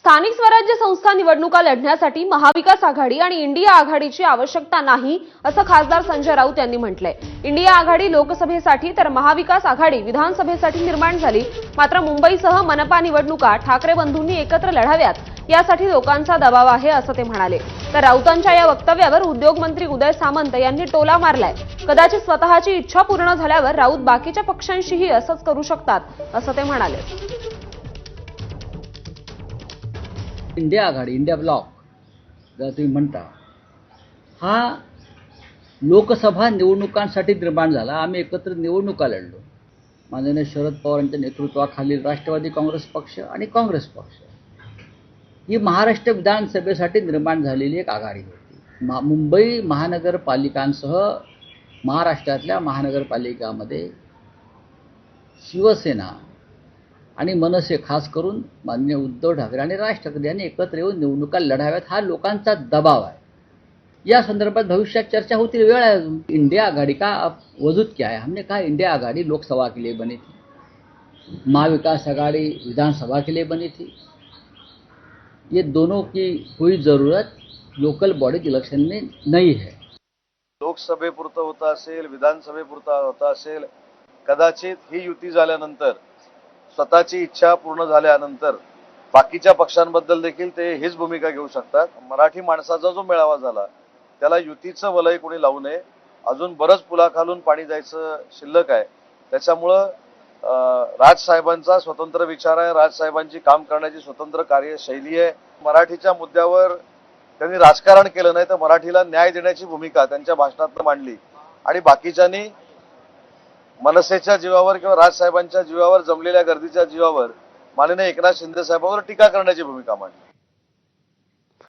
स्थानिक स्वराज्य संस्था निवडणुका लढण्यासाठी महाविकास आघाडी आणि इंडिया आघाडीची आवश्यकता नाही असं खासदार संजय राऊत यांनी म्हटलंय। इंडिया आघाडी लोकसभेसाठी तर महाविकास आघाडी विधानसभेसाठी निर्माण झाली, मात्र मुंबईसह मनपा निवडणुका ठाकरे बंधूंनी एकत्र लढाव्यात यासाठी लोकांचा दबाव आहे असं ते म्हणाले। तर राऊतांच्या या वक्तव्यावर उद्योगमंत्री उदय सामंत यांनी टोला मारलाय। कदाचित स्वतःची इच्छा पूर्ण झाल्यावर राऊत बाकीच्या पक्षांशीही असंच करू शकतात असं ते म्हणाले। इंडिया आघाडी, इंडिया ब्लॉक जर तुम्ही म्हणता, हा लोकसभा निवडणुकांसाठी निर्माण झाला। आम्ही एकत्र निवडणुका लढलो। माननीय शरद पवार यांच्या नेतृत्वाखालील राष्ट्रवादी काँग्रेस पक्ष आणि काँग्रेस पक्ष ही महाराष्ट्र विधानसभेसाठी निर्माण झालेली एक आघाडी होती। मुंबई महानगरपालिकांसह महाराष्ट्रातल्या महानगरपालिकांमध्ये शिवसेना आणि मनसे, खास करून माननीय उद्धव ठाकरे आणि राज ठाकरे यांनी एकत्र येऊन निवडणुका लढाव्यात, हा लोकांचा दबाव आहे। या संदर्भात भविष्यात चर्चा होती, वेळ है। इंडिया आघाड़ी का वजूद क्या है? हमने कहा इंडिया आघाड़ी लोकसभा के लिए बनी थी, महाविकास आघाड़ी विधानसभा के लिए बनी थी। ये दोनों की कोई ज़रूरत लोकल बॉडी इलेक्शन में नहीं है। लोकसभेपुरतं होतं असेल, विधानसभेपुरतं होतं असेल, कदाचित ही युती झाल्यानंतर स्वतःची इच्छा पूर्ण झाल्यानंतर बाकीच्या पक्षांबद्दल देखील ते हीच भूमिका घेऊ शकतात। मराठी माणसाचा जो मेळावा झाला त्याला युतीचं वलय कोणी लावू नये। अजून बरंच पुलाखालून पाणी जायचं शिल्लक आहे। त्याच्यामुळं राजसाहेबांचा स्वतंत्र विचार आहे, राजसाहेबांची काम करण्याची स्वतंत्र कार्यशैली आहे। मराठीच्या मुद्द्यावर त्यांनी राजकारण केलं नाही तर मराठीला न्याय देण्याची भूमिका त्यांच्या भाषणात मांडली आणि बाकीच्यांनी मनसेच्या जीवावर किंवा राजसाहेबांच्या जीवावर जमलेल्या गर्दीच्या जीवावर माननीय एकनाथ शिंदे साहेबांवर टीका करण्याची भूमिका मांडली।